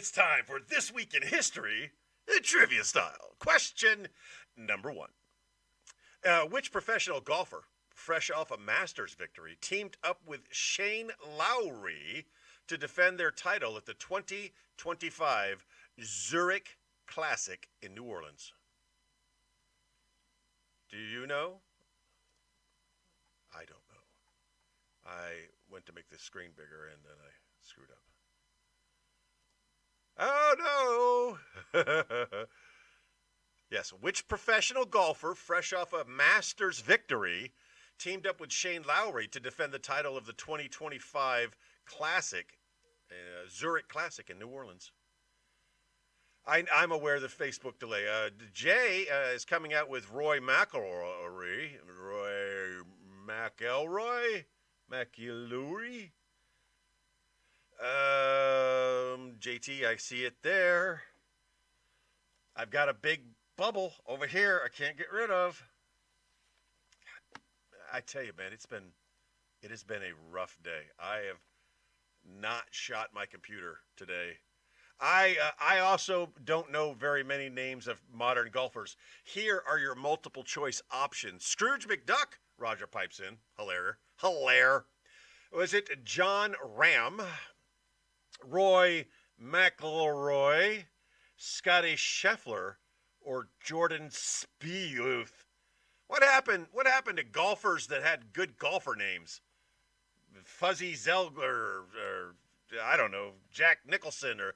It's time for This Week in History, trivia style. Question number one. Which professional golfer, fresh off a Masters victory, teamed up with Shane Lowry to defend their title at the 2025 Zurich Classic in New Orleans? Do you know? I don't know. I went to make this screen bigger and then I screwed up. Oh no! Yes, which professional golfer, fresh off a Masters victory, teamed up with Shane Lowry to defend the title of the 2025 Classic, Zurich Classic in New Orleans? I'm aware of the Facebook delay. Jay is coming out with Roy McIlroy. JT, I see it there. I've got a big bubble over here I can't get rid of. I tell you, man, it has been a rough day. I have not shot my computer today. I also don't know very many names of modern golfers. Here are your multiple choice options. Scrooge McDuck, Roger pipes in. Hilaire. Was it John Ram, Roy McIlroy, Scotty Scheffler, or Jordan Spieth? What happened to golfers that had good golfer names? Fuzzy Zelger, or I don't know, Jack Nicholson, or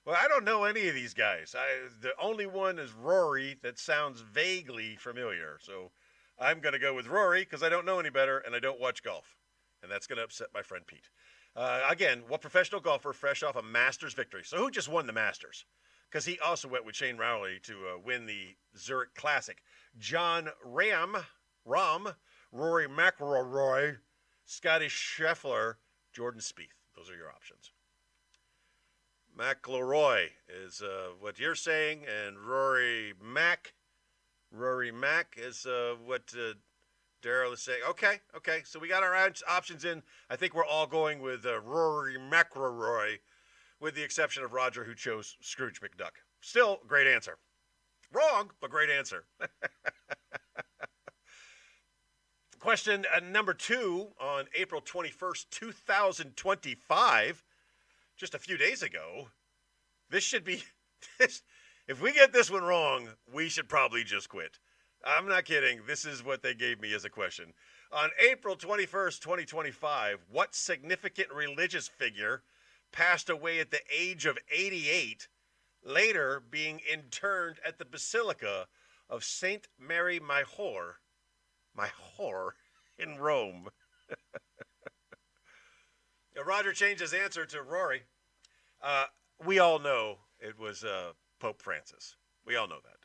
well, I don't know any of these guys. The only one is Rory that sounds vaguely familiar. So I'm going to go with Rory because I don't know any better and I don't watch golf. And that's going to upset my friend Pete. Again, what professional golfer fresh off a Masters victory? So who just won the Masters? Because he also went with Shane Lowry to win the Zurich Classic. John Ram, Rory McIlroy, Scotty Scheffler, Jordan Spieth. Those are your options. McIlroy is what you're saying, and Rory Mac is what Daryl is saying. Okay, so we got our options in. I think we're all going with Rory McIlroy, with the exception of Roger, who chose Scrooge McDuck. Still, great answer. Wrong, but great answer. Question number two. On April 21st, 2025, just a few days ago, this should be, if we get this one wrong, we should probably just quit. I'm not kidding. This is what they gave me as a question. On April 21st, 2025, what significant religious figure passed away at the age of 88, later being interned at the Basilica of Saint Mary Major in Rome? Roger changed his answer to Rory. We all know it was Pope Francis. We all know that.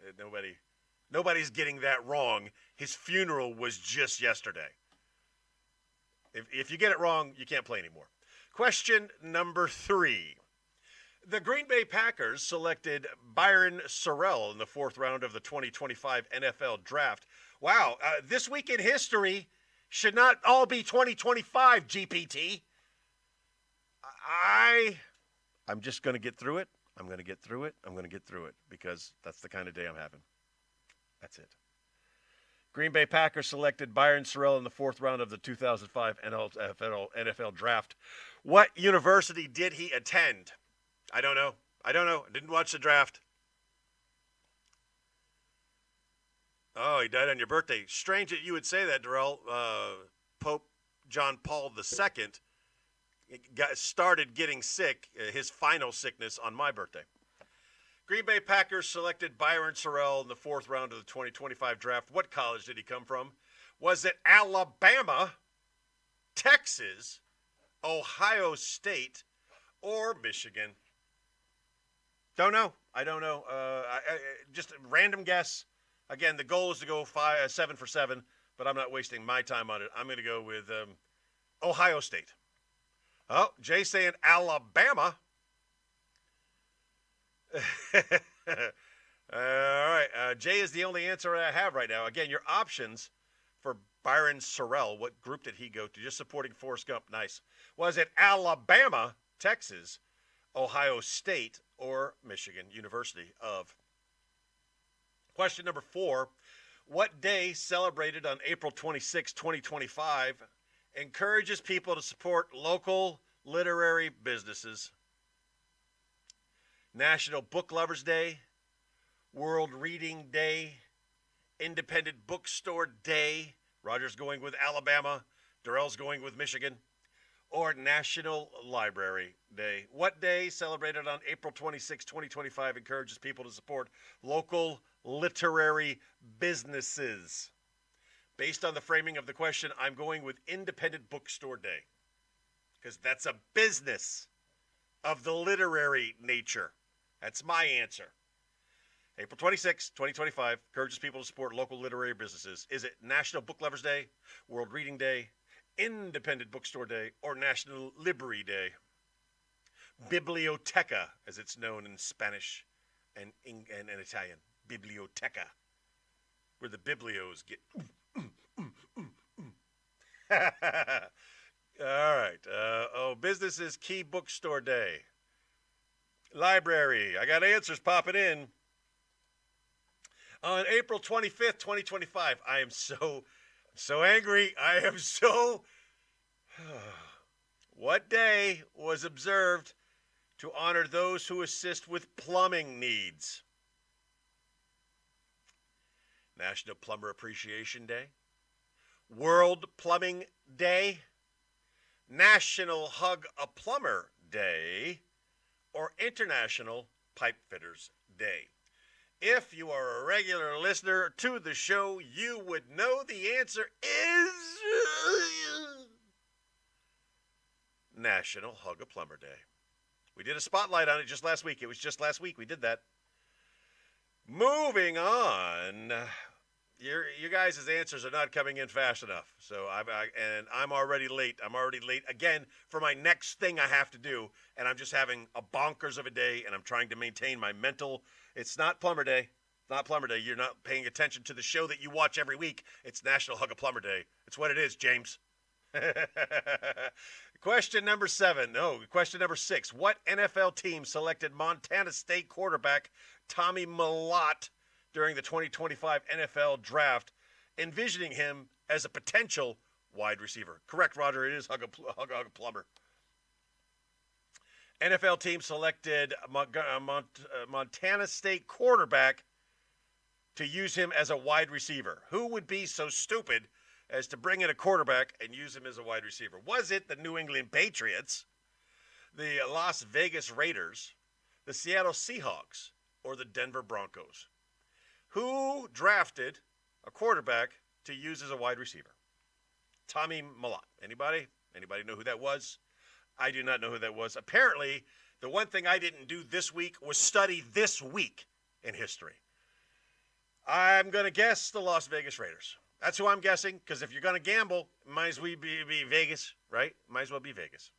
Nobody's getting that wrong. His funeral was just yesterday. If you get it wrong, you can't play anymore. Question number three. The Green Bay Packers selected Byron Sorrell in the fourth round of the 2025 NFL Draft. Wow, this week in history should not all be 2025, GPT. I'm just going to get through it. I'm going to get through it because that's the kind of day I'm having. That's it. Green Bay Packers selected Byron Sorrell in the fourth round of the 2005 NFL Draft. What university did he attend? I don't know. I didn't watch the draft. Oh, he died on your birthday. Strange that you would say that, Darrell. Pope John Paul II started getting sick, his final sickness, on my birthday. Green Bay Packers selected Byron Sorrell in the fourth round of the 2025 draft. What college did he come from? Was it Alabama, Texas, Ohio State, or Michigan? Don't know. I don't know. Just a random guess. Again, the goal is to go 7 for 7, but I'm not wasting my time on it. I'm going to go with Ohio State. Oh, Jay saying Alabama. All right. Jay is the only answer I have right now. Again, your options for Byron Sorrell. What group did he go to? Just supporting Forrest Gump. Nice. Was it Alabama, Texas, Ohio State, or Michigan University of. Question number 4. What day celebrated on April 26, 2025 encourages people to support local literary businesses? National Book Lovers Day, World Reading Day, Independent Bookstore Day. Roger's going with Alabama. Darrell's going with Michigan. Or National Library Day. What day celebrated on April 26, 2025 encourages people to support local literary businesses? Based on the framing of the question, I'm going with Independent Bookstore Day, because that's a business of the literary nature. That's my answer. April 26, 2025 encourages people to support local literary businesses. Is it National Book Lovers Day, World Reading Day, Independent Bookstore Day, or National Library Day? Biblioteca, as it's known in Spanish and Italian. Biblioteca, where the biblios get. All right. Business is Key Bookstore Day. Library. I got answers popping in. On April 25th, 2025, I am so angry. I am so. What day was observed to honor those who assist with plumbing needs? National Plumber Appreciation Day, World Plumbing Day, National Hug a Plumber Day, or International Pipe Fitters Day. If you are a regular listener to the show, you would know the answer is National Hug a Plumber Day. We did a spotlight on it just last week. It was just last week we did that. Moving on. You guys' answers are not coming in fast enough. So I'm already late. I'm already late again for my next thing I have to do. And I'm just having a bonkers of a day, and I'm trying to maintain my mental. It's not Plumber Day. It's not Plumber Day. You're not paying attention to the show that you watch every week. It's National Hug a Plumber Day. It's what it is, James. Question number 6. What NFL team selected Montana State quarterback Tommy Mellott during the 2025 NFL Draft, envisioning him as a potential wide receiver? Correct, Roger. It is Hug a Plumber. NFL team selected Montana State quarterback to use him as a wide receiver. Who would be so stupid as to bring in a quarterback and use him as a wide receiver? Was it the New England Patriots, the Las Vegas Raiders, the Seattle Seahawks, or the Denver Broncos? Who drafted a quarterback to use as a wide receiver? Tommy Mellott. Anybody? Anybody know who that was? I do not know who that was. Apparently, the one thing I didn't do this week was study this week in history. I'm going to guess the Las Vegas Raiders. That's who I'm guessing, because if you're going to gamble, might as well be Vegas, right? Might as well be Vegas.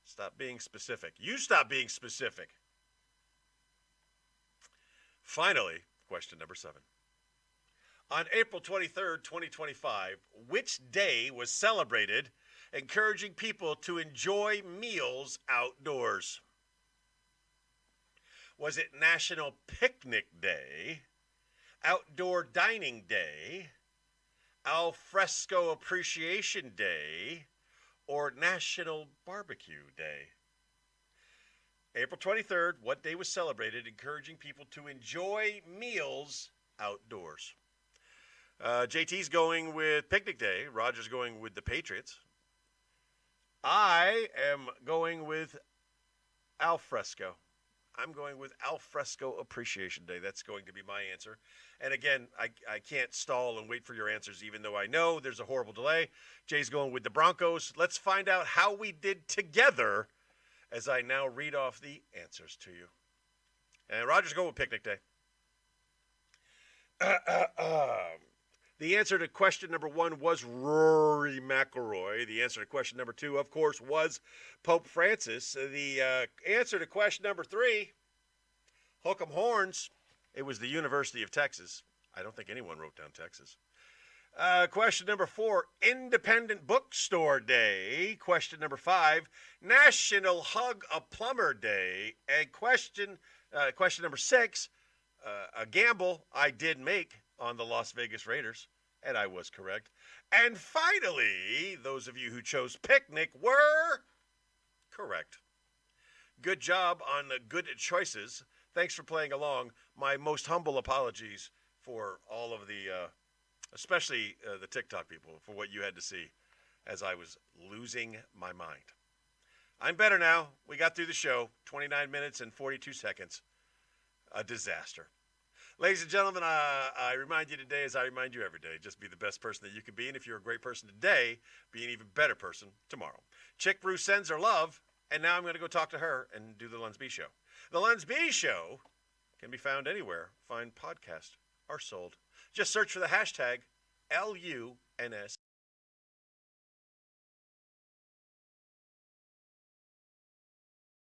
Stop being specific. You stop being specific. Finally, question number 7. On April 23rd, 2025, which day was celebrated encouraging people to enjoy meals outdoors? Was it National Picnic Day, Outdoor Dining Day, Al Fresco Appreciation Day, or National Barbecue Day? April 23rd, what day was celebrated encouraging people to enjoy meals outdoors? JT's going with Picnic Day. Roger's going with the Patriots. I am going with Al Fresco. I'm going with Al Fresco Appreciation Day. That's going to be my answer. And again, I can't stall and wait for your answers, even though I know there's a horrible delay. Jay's going with the Broncos. Let's find out how we did together as I now read off the answers to you. And Roger's going with Picnic Day. The answer to question number 1 was Rory McIlroy. The answer to question number 2, of course, was Pope Francis. The answer to question number 3, Hook 'em Horns. It was the University of Texas. I don't think anyone wrote down Texas. Question number 4, Independent Bookstore Day. Question number 5, National Hug a Plumber Day. And question number 6, a gamble I did make on the Las Vegas Raiders, and I was correct. And finally, those of you who chose picnic were correct. Good job on the good choices. Thanks for playing along. My most humble apologies for all of the, especially the TikTok people, for what you had to see as I was losing my mind. I'm better now. We got through the show. 29 minutes and 42 seconds. A disaster. Ladies and gentlemen, I remind you today, as I remind you every day, just be the best person that you can be. And if you're a great person today, be an even better person tomorrow. Chick Brew sends her love. And now I'm going to go talk to her and do the Lens B Show. The Lens B Show can be found anywhere fine podcasts are sold. Just search for the hashtag LUNS.